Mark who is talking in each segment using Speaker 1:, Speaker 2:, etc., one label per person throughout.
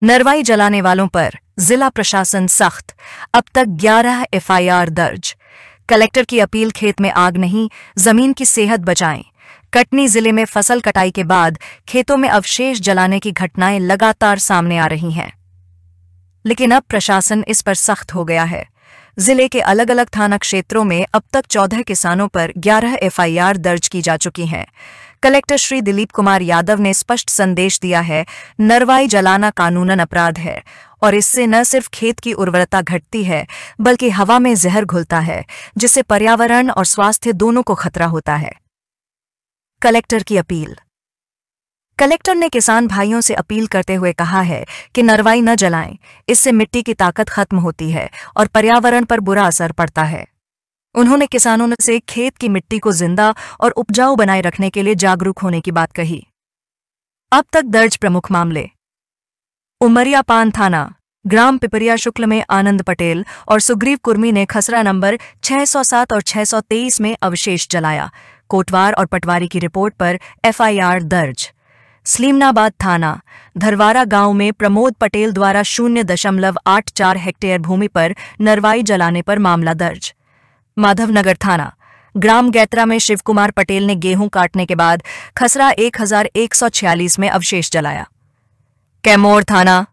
Speaker 1: नरवाई जलाने वालों पर जिला प्रशासन सख्त, अब तक 11 एफआईआर दर्ज। कलेक्टर की अपील, खेत में आग नहीं, जमीन की सेहत बचाएं। कटनी जिले में फसल कटाई के बाद खेतों में अवशेष जलाने की घटनाएं लगातार सामने आ रही हैं, लेकिन अब प्रशासन इस पर सख्त हो गया है। जिले के अलग अलग थाना क्षेत्रों में अब तक 14 किसानों पर 11 एफआईआर दर्ज की जा चुकी हैं। कलेक्टर श्री दिलीप कुमार यादव ने स्पष्ट संदेश दिया है, नरवाई जलाना कानूनन अपराध है और इससे न सिर्फ खेत की उर्वरता घटती है बल्कि हवा में जहर घुलता है, जिससे पर्यावरण और स्वास्थ्य दोनों को खतरा होता है। कलेक्टर की अपील। कलेक्टर ने किसान भाइयों से अपील करते हुए कहा है कि नरवाई न जलाएं, इससे मिट्टी की ताकत खत्म होती है और पर्यावरण पर बुरा असर पड़ता है। उन्होंने किसानों से खेत की मिट्टी को जिंदा और उपजाऊ बनाए रखने के लिए जागरूक होने की बात कही। अब तक दर्ज प्रमुख मामले। उमरिया पान थाना, ग्राम पिपरिया शुक्ल में आनंद पटेल और सुग्रीव कुर्मी ने खसरा नंबर 607 और 623 में अवशेष जलाया। कोटवार और पटवारी की रिपोर्ट पर एफआईआर दर्ज। सलीमनाबाद थाना, धरवारा गांव में प्रमोद पटेल द्वारा 0.84 हेक्टेयर भूमि पर नरवाई जलाने पर मामला दर्ज। माधवनगर थाना, ग्राम गैत्रा में शिवकुमार पटेल ने गेहूं काटने के बाद खसरा 1146 में अवशेष जलाया। कैमोर थाना,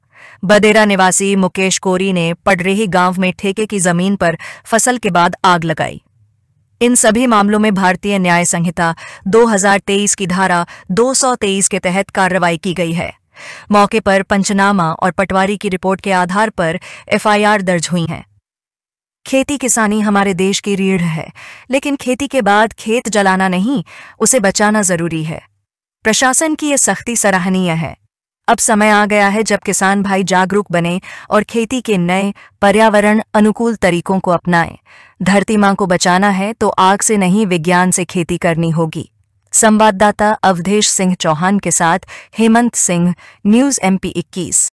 Speaker 1: बदेरा निवासी मुकेश कोरी ने पडरेही गांव में ठेके की जमीन पर फसल के बाद आग लगाई। इन सभी मामलों में भारतीय न्याय संहिता 2023 की धारा 223 के तहत कार्रवाई की गई है। मौके पर पंचनामा और पटवारी की रिपोर्ट के आधार पर एफआईआर दर्ज हुई हैं। खेती किसानी हमारे देश की रीढ़ है, लेकिन खेती के बाद खेत जलाना नहीं, उसे बचाना जरूरी है। प्रशासन की यह सख्ती सराहनीय है। अब समय आ गया है जब किसान भाई जागरूक बने और खेती के नए पर्यावरण अनुकूल तरीकों को अपनाएं। धरती मां को बचाना है तो आग से नहीं, विज्ञान से खेती करनी होगी। संवाददाता अवधेश सिंह चौहान के साथ हेमंत सिंह, न्यूज़ MP 21।